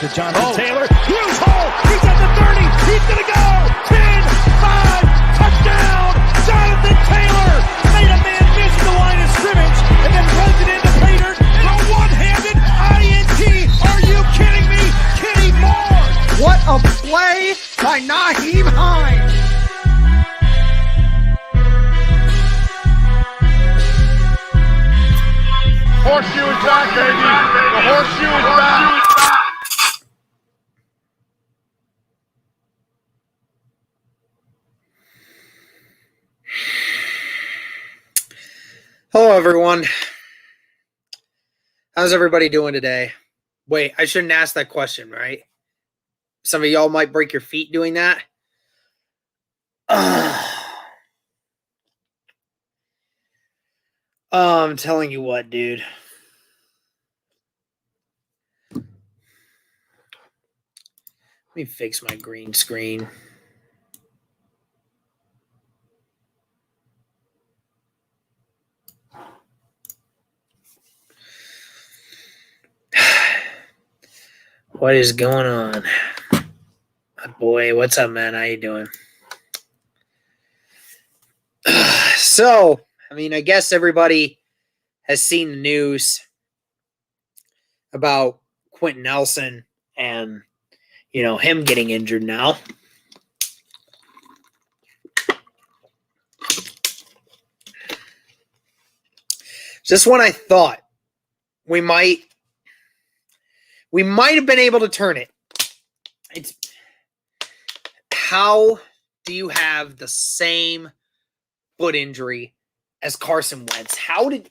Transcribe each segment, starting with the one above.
to Jonathan Taylor. Huge hole. He's at the 30. He's going to go. 10, 5, touchdown. Jonathan Taylor made a man miss the line of scrimmage and then runs it into Pater in a one-handed INT. Are you kidding me? Kenny Moore. What a play by Nyheim Hines. Horseshoe is back, baby. The horseshoe is back. Hello, everyone. How's everybody doing today? Wait, I shouldn't ask that question, right? Some of y'all might break your feet doing that. I'm telling you what, dude. Let me fix my green screen. What is going on? Boy, what's up, man? How you doing? So, I guess everybody has seen the news about Quentin Nelson and, him getting injured now. Just when I thought we might have been able to turn it. It's how do you have the same foot injury as Carson Wentz? How did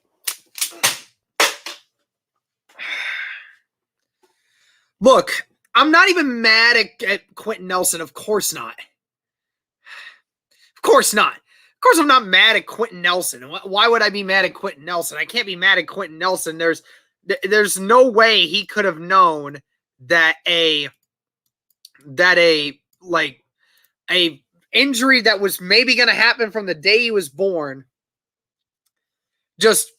Look, I'm not even mad at Quentin Nelson. Of course not. Of course not. Of course I'm not mad at Quentin Nelson. Why would I be mad at Quentin Nelson? I can't be mad at Quentin Nelson. There's no way he could have known that a injury that was maybe going to happen from the day he was born just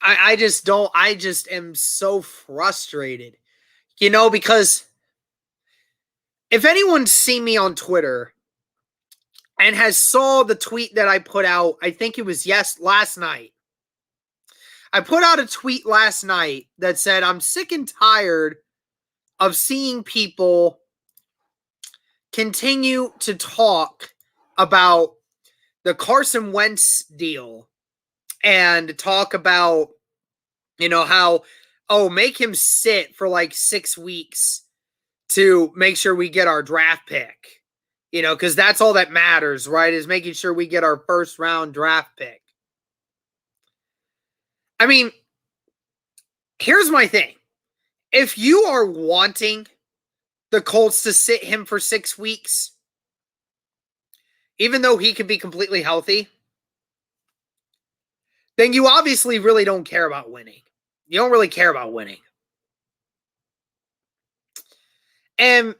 I just am so frustrated, because if anyone's seen me on Twitter and has saw the tweet that I put out, I think it was last night. I put out a tweet last night that said, I'm sick and tired of seeing people continue to talk about the Carson Wentz deal and talk about, how, make him sit for like 6 weeks to make sure we get our draft pick, because that's all that matters, right? Is making sure we get our first round draft pick. Here's my thing. If you are wanting the Colts to sit him for 6 weeks, even though he could be completely healthy, then you obviously really don't care about winning. You don't really care about winning. And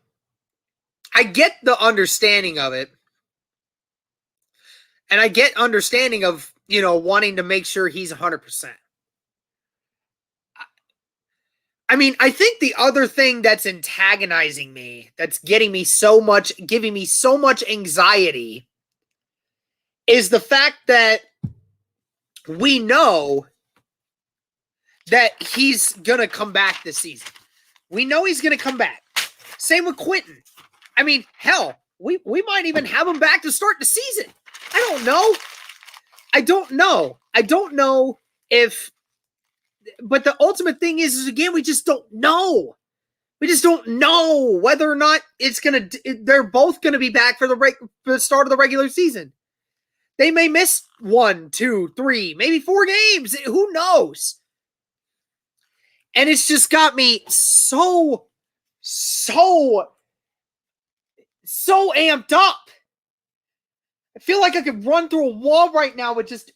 I get the understanding of it. And I get understanding of, wanting to make sure he's 100%. I think the other thing that's antagonizing me, that's giving me so much anxiety, is the fact that we know that he's going to come back this season. We know he's going to come back. Same with Quentin. Hell, we might even have him back to start the season. I don't know if, but the ultimate thing is again, we just don't know. We just don't know whether or not they're both going to be back for the start of the regular season. They may miss 1, 2, 3, maybe 4 games. Who knows? And it's just got me so amped up. I feel like I could run through a wall right now with just...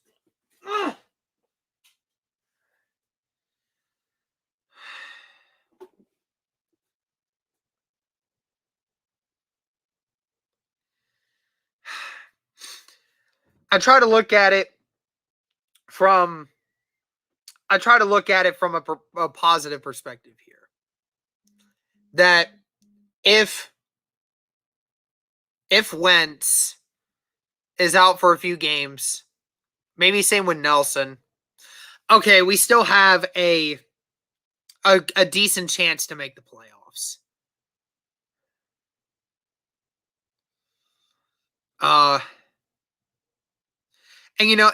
I try to look at it from a positive perspective here. That if Wentz is out for a few games, maybe same with Nelson, okay, we still have a decent chance to make the playoffs. And you know,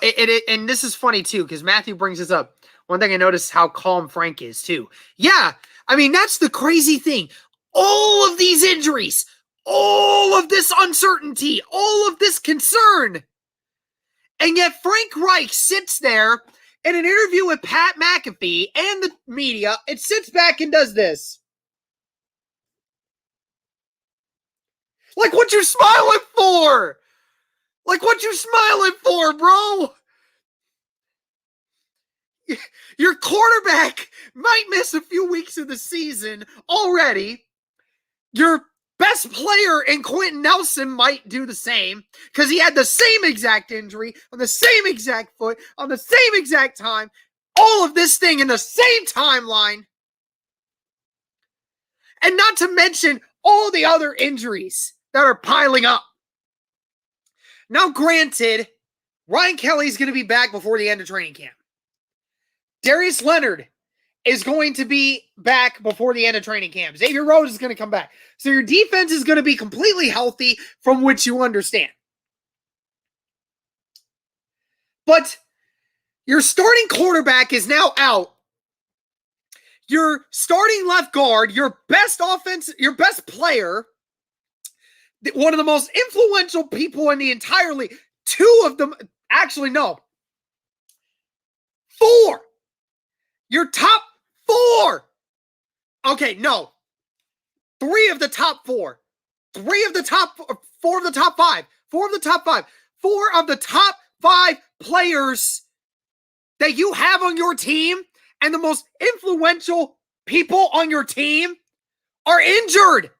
and this is funny too, because Matthew brings this up. One thing I noticed how calm Frank is too. Yeah, I mean, that's the crazy thing. All of these injuries, all of this uncertainty, all of this concern. And yet Frank Reich sits there in an interview with Pat McAfee and the media, it sits back and does this. Like, what you smiling for? Like, what you smiling for, bro? Your quarterback might miss a few weeks of the season already. Your best player in Quentin Nelson might do the same because he had the same exact injury on the same exact foot on the same exact time. All of this thing in the same timeline. And not to mention all the other injuries that are piling up. Now, granted, Ryan Kelly's going to be back before the end of training camp. Darius Leonard is going to be back before the end of training camp. Xavier Rhodes is going to come back. So your defense is going to be completely healthy from which you understand. But your starting quarterback is now out. Your starting left guard, your best player, one of the most influential people in the entire league. Two of them, actually, no. 4. Your top 4. Okay, no. 3 of the top 4. 4 of the top 5. 4 of the top 5. 4 of the top 5 players that you have on your team and the most influential people on your team are injured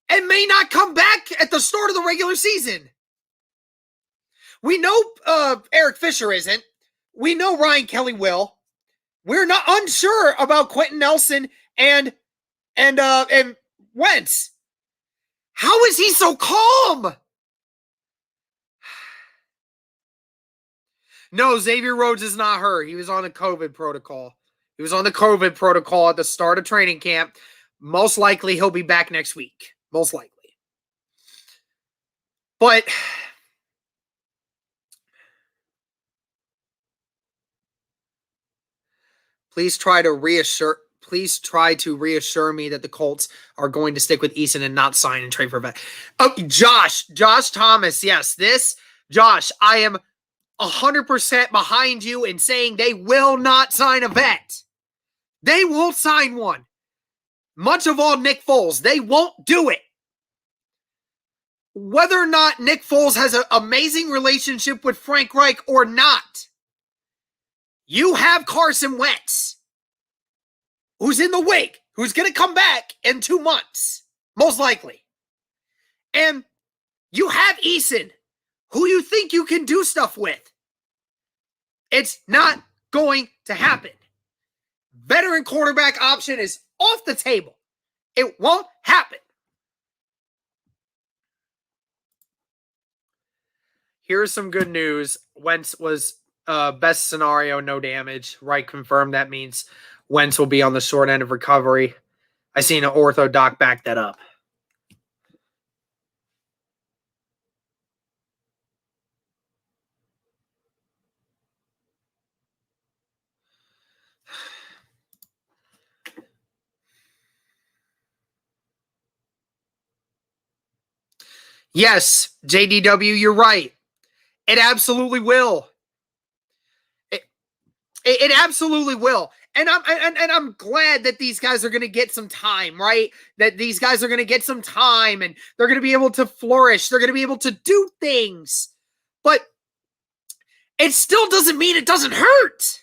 and may not come back at the start of the regular season. We know Eric Fisher isn't. We know Ryan Kelly will. We're not unsure about Quentin Nelson and Wentz. How is he so calm? No, Xavier Rhodes is not hurt. He was on the COVID protocol. He was on the COVID protocol at the start of training camp. Most likely he'll be back next week. Most likely. But please try to reassure me that the Colts are going to stick with Eason and not sign and trade for a vet. Oh, Josh Thomas. Yes, Josh, I am 100% behind you in saying they will not sign a vet. They won't sign one. Much of all Nick Foles, they won't do it. Whether or not Nick Foles has an amazing relationship with Frank Reich or not, you have Carson Wentz, who's in the wake, who's going to come back in 2 months, most likely. And you have Eason, who you think you can do stuff with. It's not going to happen. Veteran quarterback option is off the table. It won't happen. Here's some good news. Wentz was best scenario, no damage. Wright confirmed that means Wentz will be on the short end of recovery. I seen an ortho doc back that up. Yes, JDW, you're right. It absolutely will. It absolutely will. And I'm glad that these guys are going to get some time, right? That these guys are going to get some time and they're going to be able to flourish. They're going to be able to do things. But it still doesn't mean it doesn't hurt.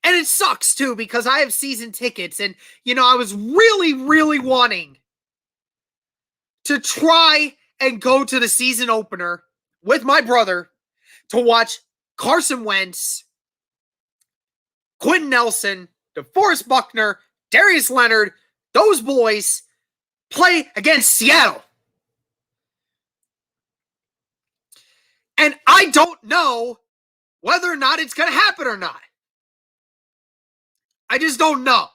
And it sucks too because I have season tickets and, you know, I was really, really wanting to try and go to the season opener with my brother to watch Carson Wentz, Quentin Nelson, DeForest Buckner, Darius Leonard, those boys play against Seattle. And I don't know whether or not it's going to happen or not. I just don't know.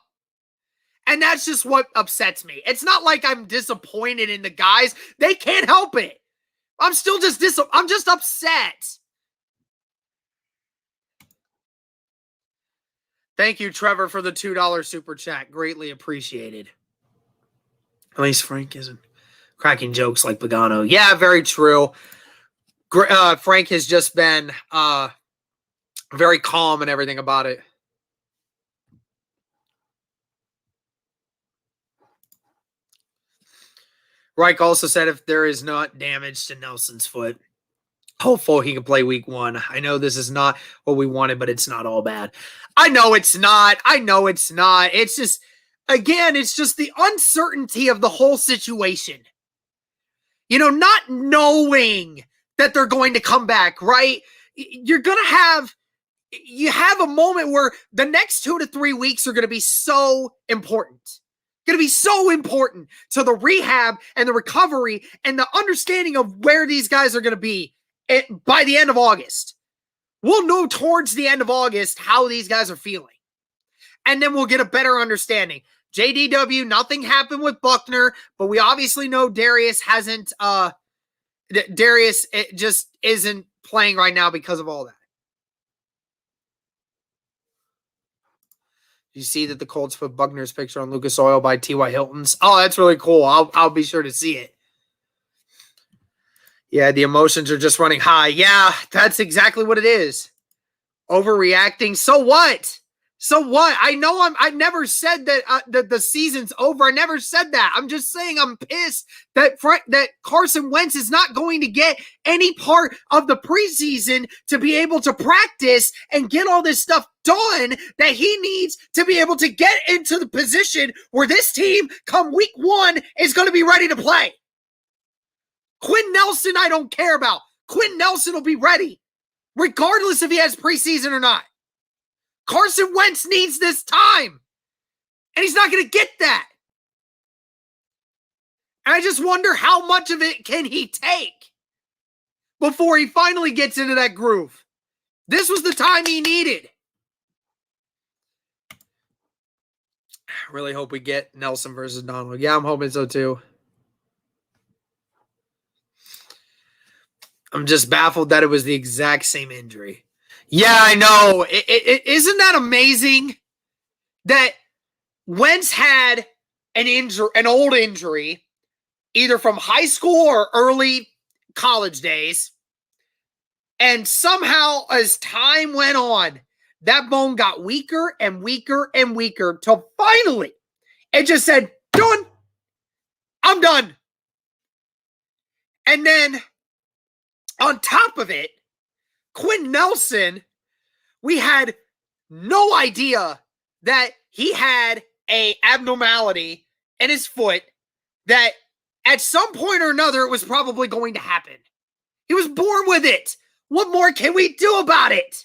And that's just what upsets me. It's not like I'm disappointed in the guys. They can't help it. I'm still just I'm just upset. Thank you, Trevor, for the $2 super chat. Greatly appreciated. At least Frank isn't cracking jokes like Pagano. Yeah, very true. Frank has just been very calm and everything about it. Reich also said if there is not damage to Nelson's foot, hopefully he can play week 1. I know this is not what we wanted, but it's not all bad. I know it's not. It's just, again, it's just the uncertainty of the whole situation. You know, not knowing that they're going to come back, right? You have a moment where the next 2 to 3 weeks are going to be so important. Going to be so important to the rehab and the recovery and the understanding of where these guys are going to be by the end of August. We'll know towards the end of August how these guys are feeling. And then we'll get a better understanding. JDW, nothing happened with Buckner, but we obviously know Darius hasn't, Darius just isn't playing right now because of all that. You see that the Colts put Buckner's picture on Lucas Oil by T.Y. Hilton's. Oh, that's really cool. I'll be sure to see it. Yeah, the emotions are just running high. Yeah, that's exactly what it is. Overreacting. So what? So what? I know I never said that the season's over. I never said that. I'm just saying I'm pissed that Carson Wentz is not going to get any part of the preseason to be able to practice and get all this stuff done that he needs to be able to get into the position where this team come week 1 is going to be ready to play. Quentin Nelson, I don't care about. Quentin Nelson will be ready regardless if he has preseason or not. Carson Wentz needs this time, and he's not going to get that. And I just wonder how much of it can he take before he finally gets into that groove. This was the time he needed. I really hope we get Nelson versus Donald. Yeah, I'm hoping so too. I'm just baffled that it was the exact same injury. Yeah, I know. Isn't that amazing that Wentz had an old injury, either from high school or early college days, and somehow as time went on, that bone got weaker and weaker and weaker till finally it just said, done. I'm done. And then on top of it, Quentin Nelson, we had no idea that he had an abnormality in his foot that at some point or another it was probably going to happen. He was born with it. What more can we do about it?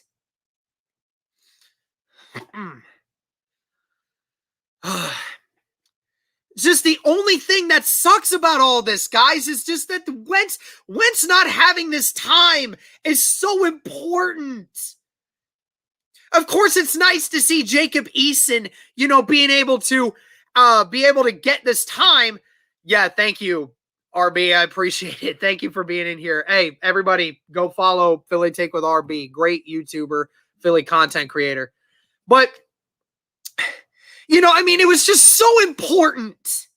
Just the only thing that sucks about all this, guys, is just that Wentz not having this time is so important. Of course, it's nice to see Jacob Eason, being able to get this time. Yeah, thank you, RB. I appreciate it. Thank you for being in here. Hey, everybody, go follow Philly Take with RB. Great YouTuber, Philly content creator. But it was just so important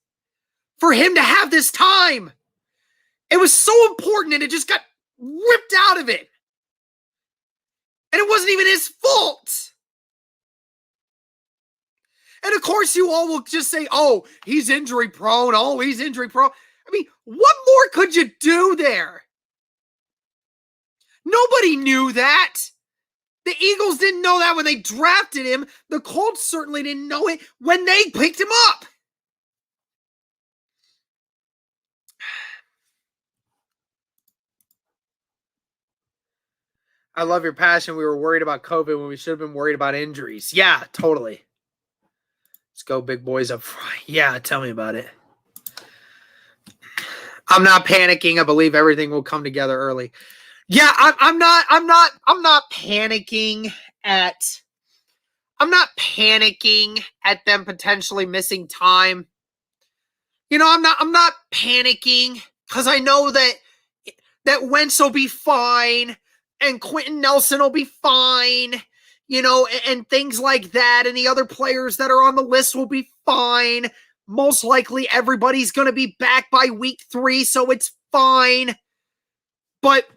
for him to have this time. It was so important, and it just got ripped out of it. And it wasn't even his fault. And of course, you all will just say, oh, he's injury prone. Oh, he's injury prone. I mean, what more could you do there? Nobody knew that. The Eagles didn't know that when they drafted him. The Colts certainly didn't know it when they picked him up. I love your passion. We were worried about COVID when we should have been worried about injuries. Yeah, totally. Let's go, big boys up front. Yeah, tell me about it. I'm not panicking. I believe everything will come together early. Yeah, I'm not panicking at them potentially missing time. I'm not panicking because I know that Wentz will be fine and Quentin Nelson will be fine, and things like that, and the other players that are on the list will be fine. Most likely everybody's going to be back by week 3, so it's fine. But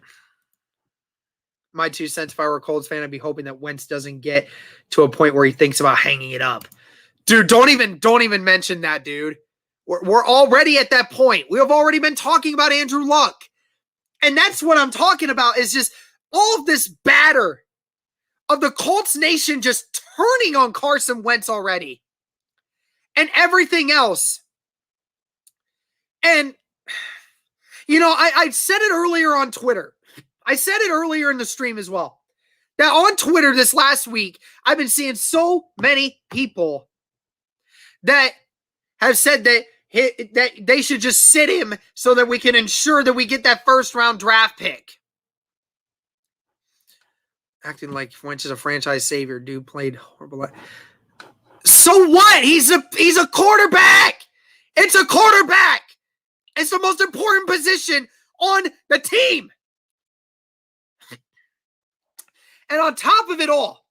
my 2 cents, if I were a Colts fan, I'd be hoping that Wentz doesn't get to a point where he thinks about hanging it up. Dude, don't even mention that, dude. We're already at that point. We have already been talking about Andrew Luck. And that's what I'm talking about, is just all of this batter of the Colts nation just turning on Carson Wentz already. And everything else. And, I said it earlier on Twitter. I said it earlier in the stream as well. That on Twitter this last week, I've been seeing so many people that have said that they should just sit him so that we can ensure that we get that first-round draft pick. Acting like Wentz is a franchise savior. Dude played horrible. So what? He's a quarterback. It's a quarterback. It's the most important position on the team. And on top of it all,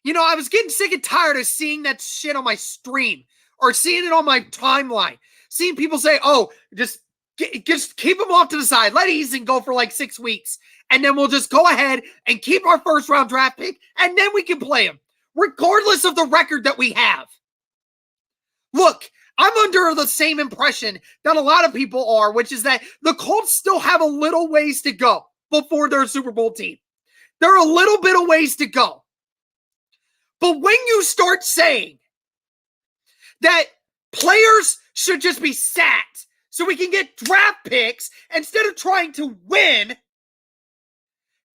I was getting sick and tired of seeing that shit on my stream or seeing it on my timeline. Seeing people say, oh, just keep him off to the side. Let Eason go for like 6 weeks. And then we'll just go ahead and keep our first-round draft pick, and then we can play him, regardless of the record that we have. Look, I'm under the same impression that a lot of people are, which is that the Colts still have a little ways to go before they're a Super Bowl team. They're a little bit of ways to go. But when you start saying that players should just be sat so we can get draft picks instead of trying to win,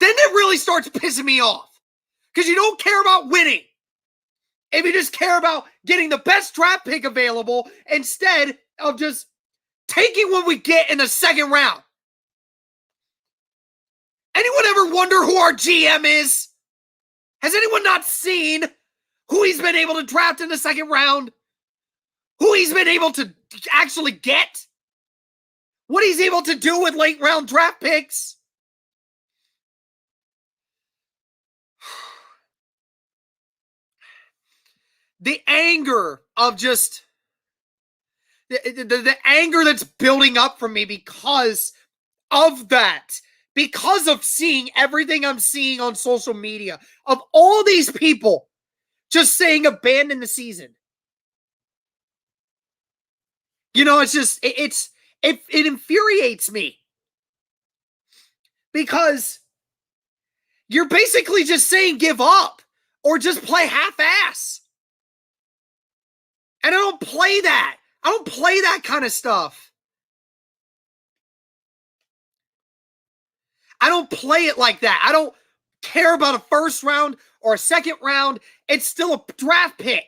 then it really starts pissing me off. Because you don't care about winning. If you just care about getting the best draft pick available instead of just taking what we get in the second round. Anyone ever wonder who our GM is? Has anyone not seen who he's been able to draft in the second round? Who he's been able to actually get? What he's able to do with late round draft picks? The anger of just the anger that's building up from me because of that, because of seeing everything I'm seeing on social media of all these people just saying abandon the season. It's just it infuriates me because you're basically just saying give up or just play half-ass. And I don't play that. I don't play that kind of stuff. I don't play it like that. I don't care about a first round or a second round. It's still a draft pick.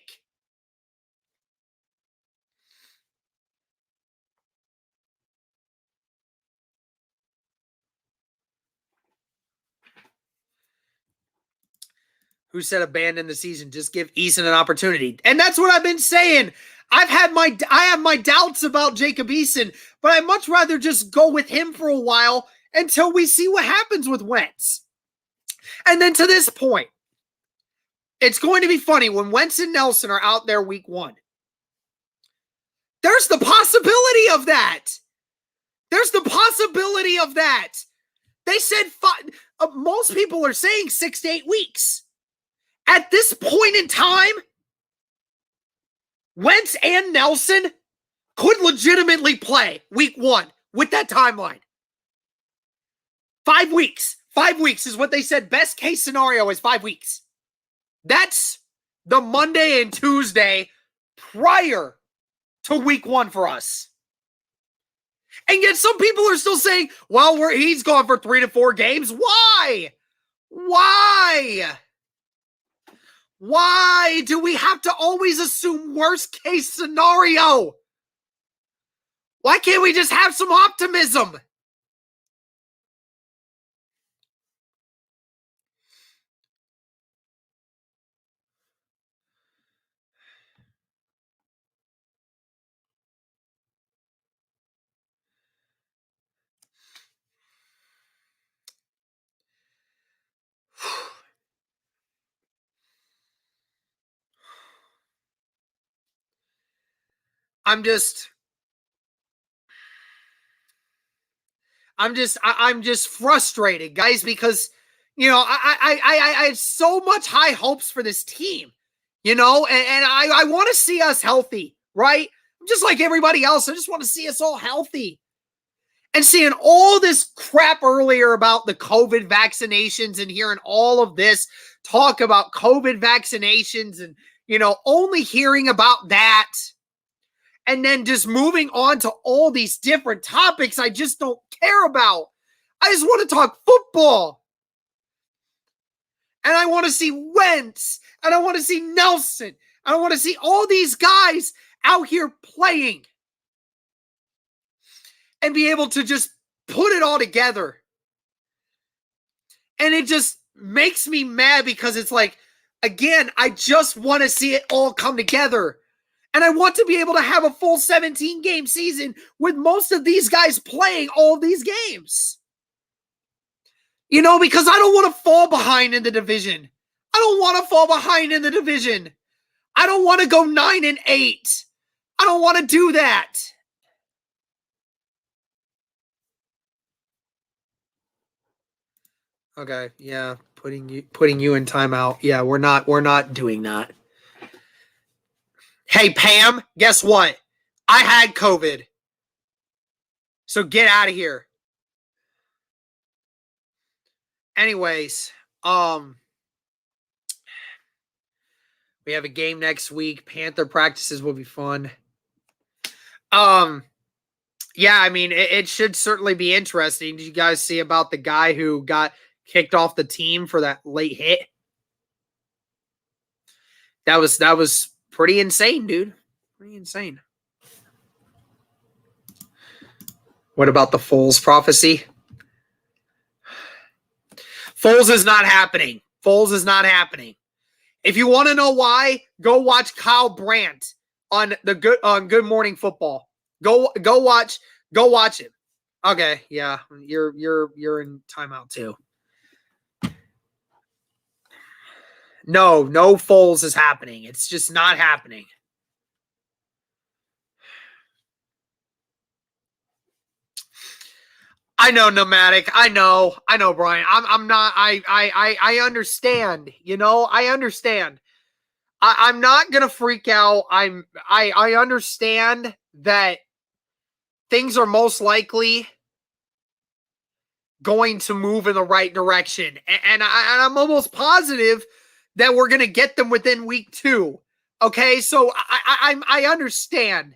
Who said abandon the season? Just give Eason an opportunity. And that's what I've been saying. I have my doubts about Jacob Eason, but I'd much rather just go with him for a while until we see what happens with Wentz. And then to this point, it's going to be funny when Wentz and Nelson are out there week 1. There's the possibility of that. There's the possibility of that. They said most people are saying 6 to 8 weeks. At this point in time, Wentz and Nelson could legitimately play week 1 with that timeline. 5 weeks. 5 weeks is what they said. Best case scenario is 5 weeks. That's the Monday and Tuesday prior to week 1 for us. And yet some people are still saying, well, he's gone for 3 to 4 games. Why? Why? Why do we have to always assume worst case scenario? Why can't we just have some optimism? I'm just frustrated, guys, because I have so much high hopes for this team, and I want to see us healthy, right? Just like everybody else, I just want to see us all healthy. And seeing all this crap earlier about the COVID vaccinations and hearing all of this talk about COVID vaccinations and, only hearing about that. And then just moving on to all these different topics I just don't care about. I just want to talk football. And I want to see Wentz. And I want to see Nelson. And I want to see all these guys out here playing. And be able to just put it all together. And it just makes me mad because it's like, again, I just want to see it all come together. And I want to be able to have a full 17-game season with most of these guys playing all of these games. Because I don't want to fall behind in the division. I don't want to fall behind in the division. I don't want to go 9-8. I don't want to do that. Okay, yeah, putting you in timeout. Yeah, we're not doing that. Hey, Pam, guess what? I had COVID. So get out of here. Anyways, we have a game next week. Panther practices will be fun. Yeah, I mean, it should certainly be interesting. Did you guys see about the guy who got kicked off the team for that late hit? That was pretty insane, dude. Pretty insane. What about the Foles prophecy? Foles is not happening. Foles is not happening. If you want to know why, go watch Kyle Brandt on Good Morning Football. Go watch it. Okay, yeah, you're in timeout too. No Foles is happening. It's just not happening. I know, Nomadic. I know, Brian. I'm not. I understand. I understand. I'm not gonna freak out. I understand that things are most likely going to move in the right direction, and I'm almost positive that we're gonna get them within week 2. Okay, so I understand.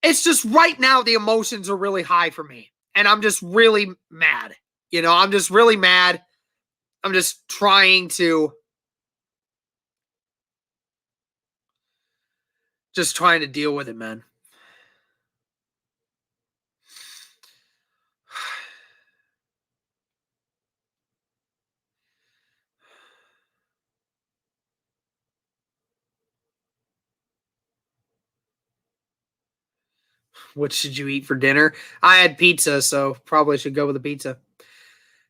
It's just right now the emotions are really high for me. And I'm just really mad. I'm just really mad. I'm just trying to deal with it, man. What should you eat for dinner? I had pizza, so probably should go with the pizza.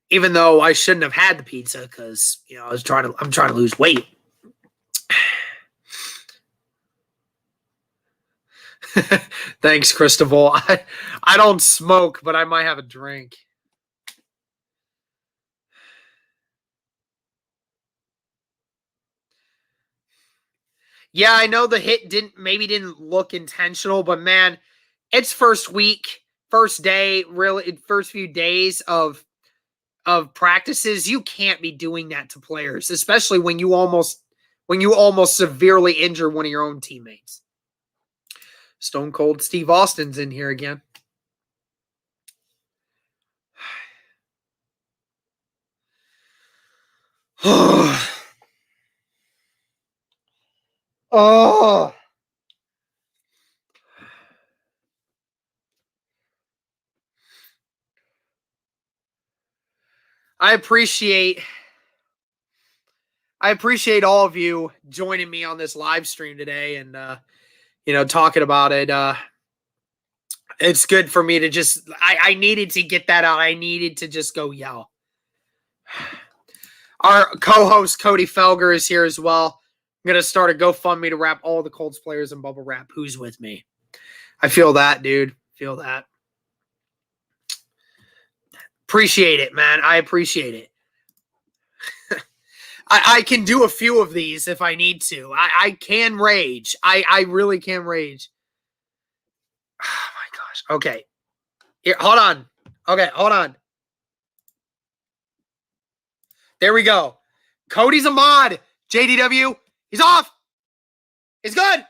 Even though I shouldn't have had the pizza because, I'm trying to lose weight. Thanks, Cristobal. I don't smoke, but I might have a drink. Yeah, I know the hit didn't look intentional, but man, it's first week, first day, really first few days of practices. You can't be doing that to players, especially when you almost severely injure one of your own teammates. Stone Cold Steve Austin's in here again. Oh. I appreciate all of you joining me on this live stream today and talking about it. It's good for me to just I needed to get that out. I needed to just go yell. Our co-host Cody Felger is here as well. I'm gonna start a GoFundMe to wrap all the Colts players in bubble wrap. Who's with me? I feel that, dude. Feel that. Appreciate it, man. I appreciate it. I can do a few of these if I need to. I can rage. I really can rage. Oh my gosh. Okay. Here, hold on. Okay, hold on. There we go. Cody's a mod. JDW, he's off. He's good.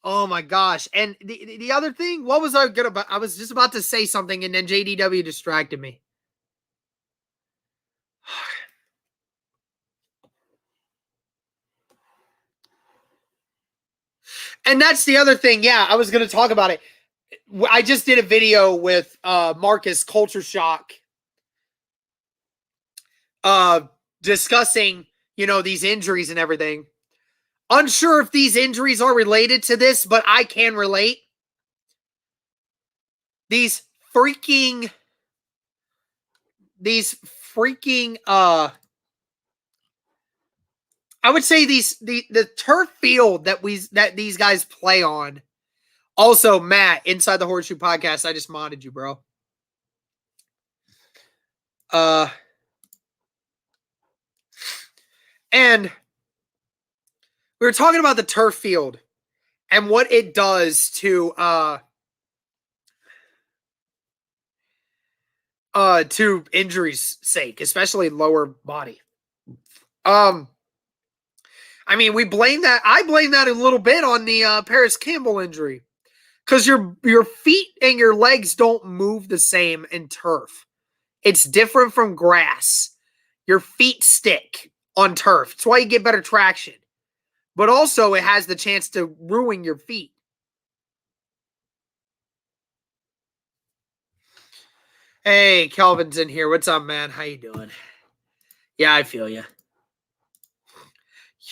Oh my gosh. And the other thing, what was I gonna I was just about to say something and then JDW distracted me. And that's the other thing. Yeah, I was going to talk about it. I just did a video with Marcus Culture Shock discussing, these injuries and everything. Unsure if these injuries are related to this, but I can relate. These freaking I would say the turf field that these guys play on. Also, Matt, inside the Horseshoe Podcast, I just modded you, bro. And we were talking about the turf field and what it does to injuries' sake, especially lower body. I mean, we blame that. I blame that a little bit on the Paris Campbell injury because your feet and your legs don't move the same in turf. It's different from grass. Your feet stick on turf. That's why you get better traction. But also, it has the chance to ruin your feet. Hey, Kelvin's in here. What's up, man? How you doing? Yeah, I feel you.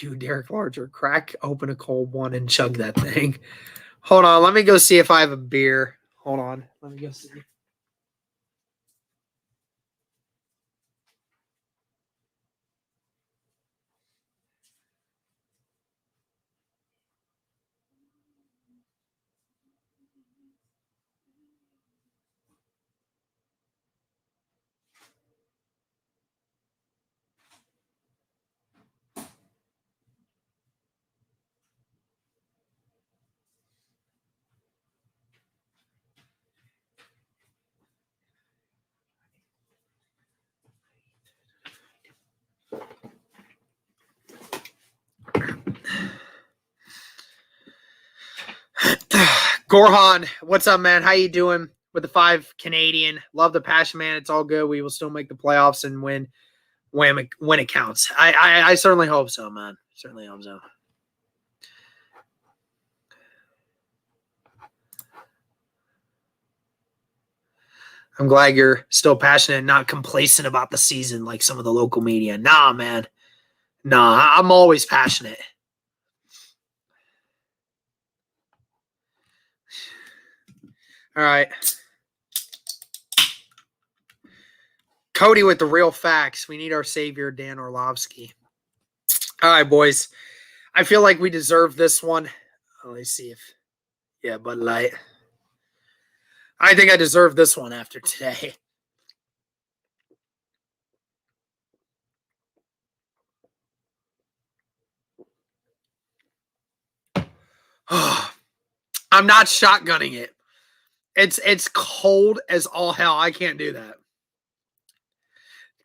You, Derek Larger, crack open a cold one and chug that thing. Hold on. Let me go see if I have a beer. Hold on. Let me go see. Gorhan, what's up, man? How you doing with the 5 Canadian? Love the passion, man. It's all good. We will still make the playoffs and win when it counts. I certainly hope so, man. Certainly hope so. I'm glad you're still passionate and not complacent about the season like some of the local media. Nah, man. Nah, I'm always passionate. All right. Cody with the real facts. We need our savior, Dan Orlovsky. All right, boys. I feel like we deserve this one. Let me see if... Yeah, Bud Light. I think I deserve this one after today. I'm not shotgunning it. It's cold as all hell. I can't do that.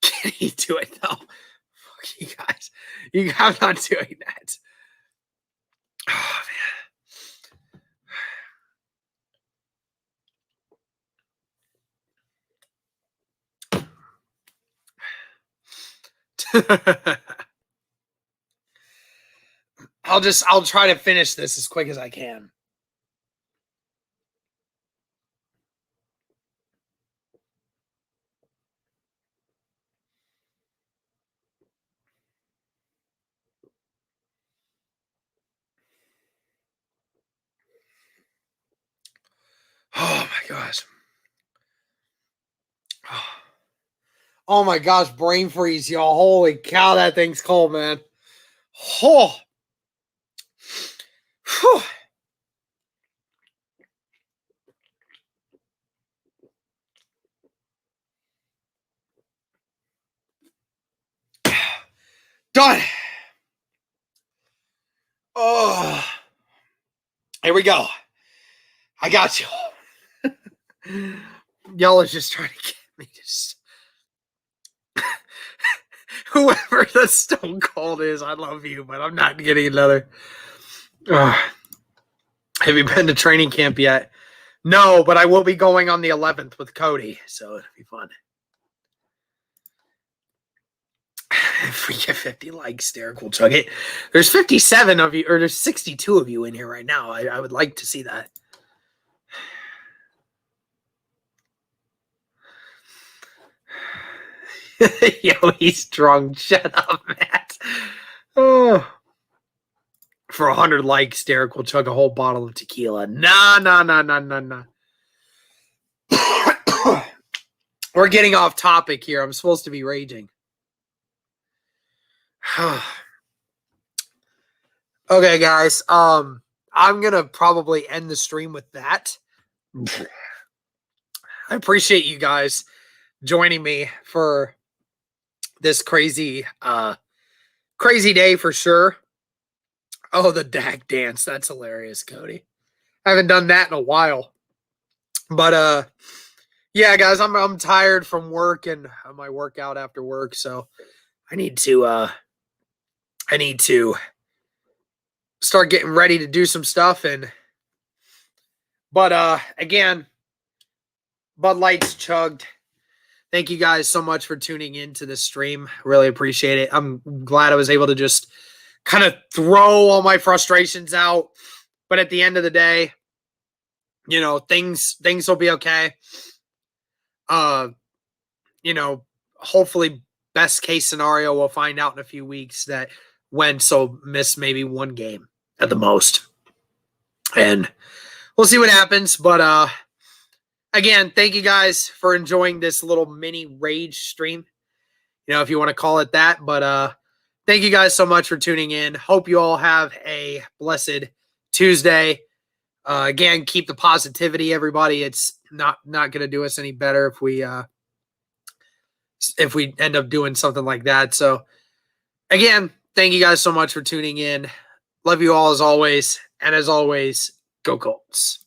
Can he do it though? Fuck you guys. I'm not doing that. Oh man. I'll try to finish this as quick as I can. Oh my gosh. Oh my gosh, brain freeze, y'all. Holy cow, that thing's cold, man. Oh. Whew. Done. Oh. Here we go. I got you. Y'all are just trying to get me to... Whoever the Stone Cold is, I love you, but I'm not getting another. Have you been to training camp yet? No, but I will be going on the 11th with Cody, so it'll be fun. If we get 50 likes, Derek will chug it. There's 57 of you, or there's 62 of you in here right now. I would like to see that. Yo, he's drunk. Shut up, Matt. Oh. For 100 likes, Derek will chug a whole bottle of tequila. Nah. We're getting off topic here. I'm supposed to be raging. Okay, guys. I'm gonna probably end the stream with that. I appreciate you guys joining me for this crazy day for sure. Oh, the Dak dance. That's hilarious, Cody. I haven't done that in a while. But yeah, guys, I'm tired from work and my workout after work, so I need to start getting ready to do some stuff. But again, Bud Light's chugged. Thank you guys so much for tuning in to this stream. Really appreciate it. I'm glad I was able to just kind of throw all my frustrations out. But at the end of the day, you know, things will be okay. You know, hopefully best case scenario, we'll find out in a few weeks that Wentz will miss maybe one game at the most. And we'll see what happens. But again, thank you guys for enjoying this little mini rage stream, you know, if you want to call it that. But thank you guys so much for tuning in. Hope you all have a blessed Tuesday. Again, keep the positivity, everybody. It's not going to do us any better if we end up doing something like that. So again, thank you guys so much for tuning in. Love you all as always. And as always, go Colts.